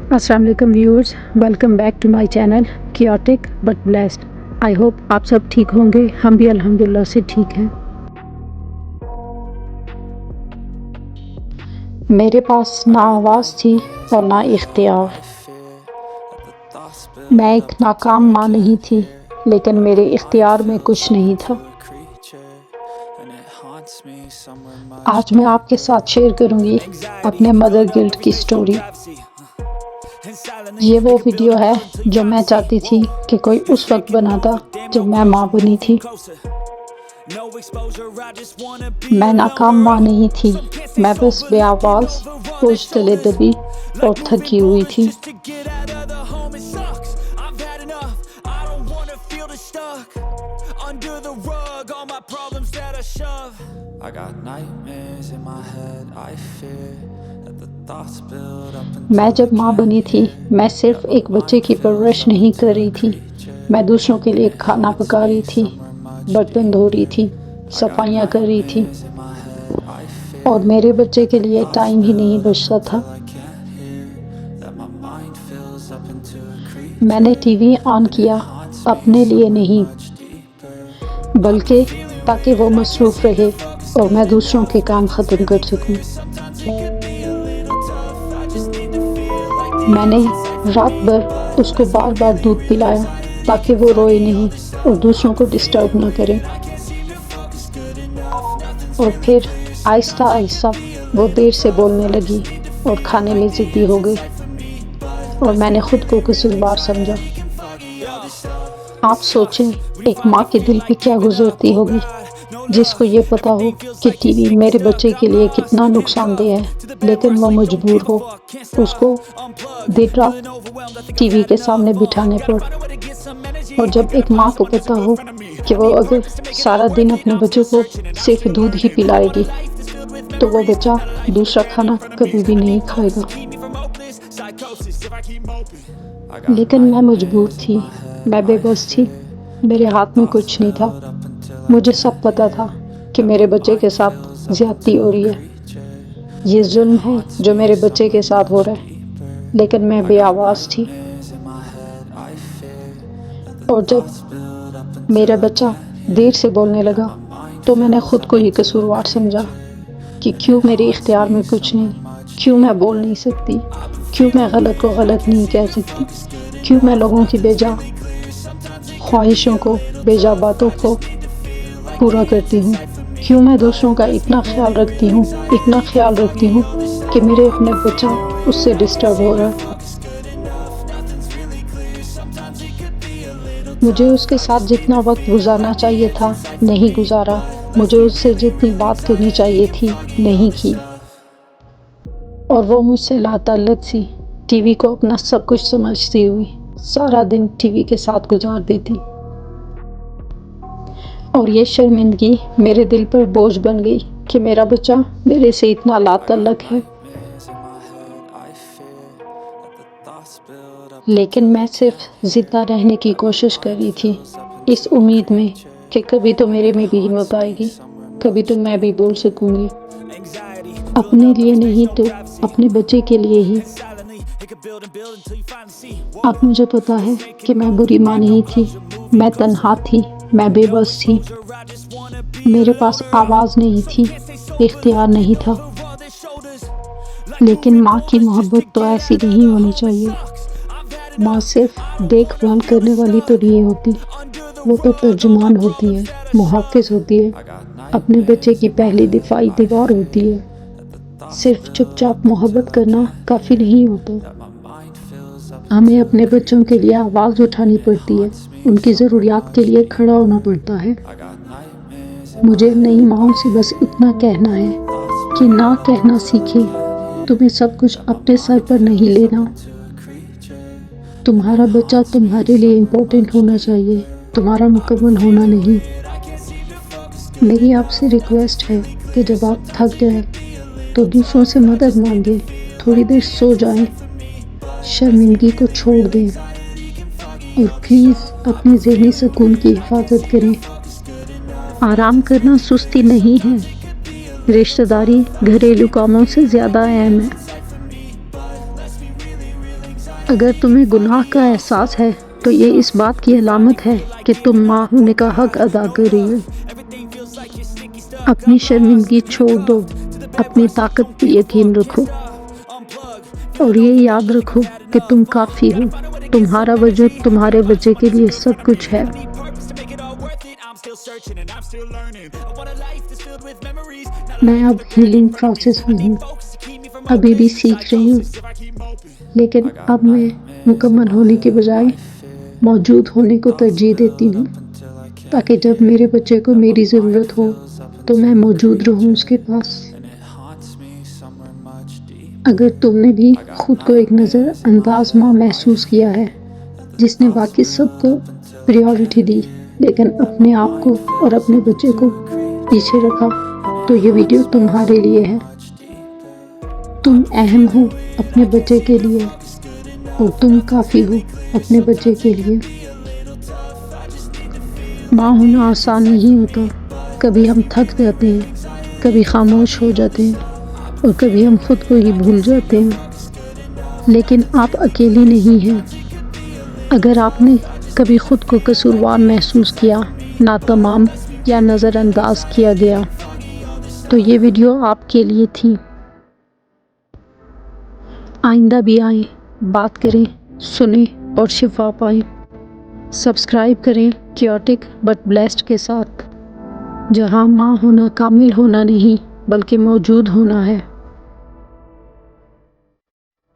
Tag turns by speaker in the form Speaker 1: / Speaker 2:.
Speaker 1: अस्सलाम वालेकुम viewers, welcome back to my channel chaotic but blessed. I hope आप सब ठीक होंगे। हम भी अल्हम्दुलिल्लाह से ठीक हैं। मेरे पास ना आवाज़ थी और ना इख्तियार। मैं एक नाकाम माँ नहीं थी, लेकिन मेरे इख्तियार में कुछ नहीं था। आज मैं आपके साथ शेयर करूंगी अपने मदर गिल्ट की स्टोरी। ये वो वीडियो है जो मैं चाहती थी कि कोई उस वक्त बनाता जब मैं माँ बनी थी। मैं नाकाम माँ नहीं थी, मैं बस बेआवाज़, बोझ तले दबी और थकी हुई थी। मैं जब माँ बनी थी, मैं सिर्फ एक बच्चे की परवरिश नहीं कर रही थी, मैं दूसरों के लिए खाना पका रही थी, बर्तन धो रही थी, सफाइयाँ कर रही थी, और मेरे बच्चे के लिए टाइम ही नहीं बचता था। मैंने टीवी ऑन किया अपने लिए नहीं, बल्कि ताकि वो मसरूफ़ रहे और मैं दूसरों के काम ख़त्म कर सकूं। मैंने रात भर उसको बार बार दूध पिलाया ताकि वो रोए नहीं और दूसरों को डिस्टर्ब ना करे। और फिर आहिस्ता आहिस्ता वो देर से बोलने लगी और खाने में ज़िद्दी हो गई, और मैंने खुद को कसूरवार समझा। आप सोचें एक माँ के दिल पे क्या गुजरती होगी जिसको ये पता हो कि टीवी मेरे बच्चे के लिए कितना नुकसानदेह है, लेकिन वो मजबूर हो उसको देर रात टीवी के सामने बिठाने पर। और जब एक माँ को पता हो कि वो अगर सारा दिन अपने बच्चे को सिर्फ दूध ही पिलाएगी तो वो बच्चा दूसरा खाना कभी भी नहीं खाएगा। लेकिन मैं मजबूर थी, मैं बेबस थी, मेरे हाथ में कुछ नहीं था। मुझे सब पता था कि मेरे बच्चे के साथ ज़्यादती हो रही है, ये जुल्म है जो मेरे बच्चे के साथ हो रहा है, लेकिन मैं बेआवाज़ थी। और जब मेरा बच्चा देर से बोलने लगा तो मैंने खुद को ही कसूरवार समझा कि क्यों मेरे इख्तियार में कुछ नहीं, क्यों मैं बोल नहीं सकती, क्यों मैं गलत को गलत नहीं कह सकती, क्यों मैं लोगों की बेजा ख्वाहिशों को, बेजा बातों को पूरा करती हूँ, क्यों मैं दूसरों का इतना ख्याल रखती हूँ, इतना ख्याल रखती हूँ कि मेरे अपने बच्चा उससे डिस्टर्ब हो रहा है। मुझे उसके साथ जितना वक्त गुजारना चाहिए था नहीं गुजारा, मुझे उससे जितनी बात करनी चाहिए थी नहीं की, और वो मुझसे लाताल्लुक़ सी टीवी को अपना सब कुछ समझती हुई सारा दिन टीवी के साथ गुजार देती। और ये शर्मिंदगी मेरे दिल पर बोझ बन गई कि मेरा बच्चा मेरे से इतना लाताल्लुक़ है। लेकिन मैं सिर्फ ज़िंदा रहने की कोशिश कर रही थी, इस उम्मीद में कि कभी तो मेरे में भी हिम्मत आएगी, कभी तो मैं भी बोल सकूँगी, अपने लिए नहीं तो अपने बच्चे के लिए ही। अब मुझे पता है कि मैं बुरी माँ नहीं थी, मैं तन्हा थी, मैं बेबस थी, मेरे पास आवाज़ नहीं थी, इख्तियार नहीं था। लेकिन माँ की मोहब्बत तो ऐसी नहीं होनी चाहिए। माँ सिर्फ देखभाल करने वाली तो नहीं होती, वो तो तर्जुमान होती है, मुहाफ़िज़ होती है, अपने बच्चे की पहली दिफाई दीवार होती है। सिर्फ चुपचाप मोहब्बत करना काफ़ी नहीं होता, हमें अपने बच्चों के लिए आवाज़ उठानी पड़ती है, उनकी ज़रूरियात के लिए खड़ा होना पड़ता है। मुझे नई माँओं से बस इतना कहना है कि ना कहना सीखें, तुम्हें सब कुछ अपने सर पर नहीं लेना। तुम्हारा बच्चा तुम्हारे लिए इम्पोर्टेंट होना चाहिए, तुम्हारा मुकम्मल होना नहीं। मेरी आपसे रिक्वेस्ट है कि जब आप थक जाए तो दूसरों से मदद मांगें, थोड़ी देर सो जाएं, शर्मिंदगी को छोड़ दें, और प्लीज़ अपने ज़हनी सुकून की हिफाजत करें। आराम करना सुस्ती नहीं है, रिश्तेदारी घरेलू कामों से ज़्यादा अहम है। اگر تمہیں گناہ کا احساس ہے تو یہ اس بات کی علامت ہے کہ تم ماں ہونے کا حق ادا کر رہی ہو۔ اپنی شرمندگی چھوڑ دو، اپنی طاقت پہ یقین رکھو، اور یہ یاد رکھو کہ تم کافی ہو۔ تمہارا وجود تمہارے بچے کے لیے سب کچھ ہے۔ میں اب ہیلنگ پروسیس میں ہوں، ابھی بھی سیکھ رہی ہوں، لیکن اب میں مکمل ہونے کے بجائے موجود ہونے کو ترجیح دیتی ہوں، تاکہ جب میرے بچے کو میری ضرورت ہو تو میں موجود رہوں اس کے پاس۔ اگر تم نے بھی خود کو ایک نظر انداز ماں محسوس کیا ہے جس نے باقی سب کو پریورٹی دی لیکن اپنے آپ کو اور اپنے بچے کو پیچھے رکھا، تو یہ ویڈیو تمہارے لیے ہے۔ تم اہم ہو اپنے بچے کے لیے، اور تم کافی ہو اپنے بچے کے لیے۔ ماں ہونا آسان نہیں ہوتا، کبھی ہم تھک جاتے ہیں، کبھی خاموش ہو جاتے ہیں، اور کبھی ہم خود کو ہی بھول جاتے ہیں، لیکن آپ اکیلے نہیں ہیں۔ اگر آپ نے کبھی خود کو قصوروار محسوس کیا، ناتمام یا نظر انداز کیا گیا، تو یہ ویڈیو آپ کے لیے تھی۔ آئندہ بھی آئیں، بات کریں، سنیں اور شفا پائیں۔ سبسکرائب کریں کیوٹک بٹ بلیسڈ کے ساتھ، جہاں ماں ہونا کامل ہونا نہیں بلکہ موجود ہونا ہے۔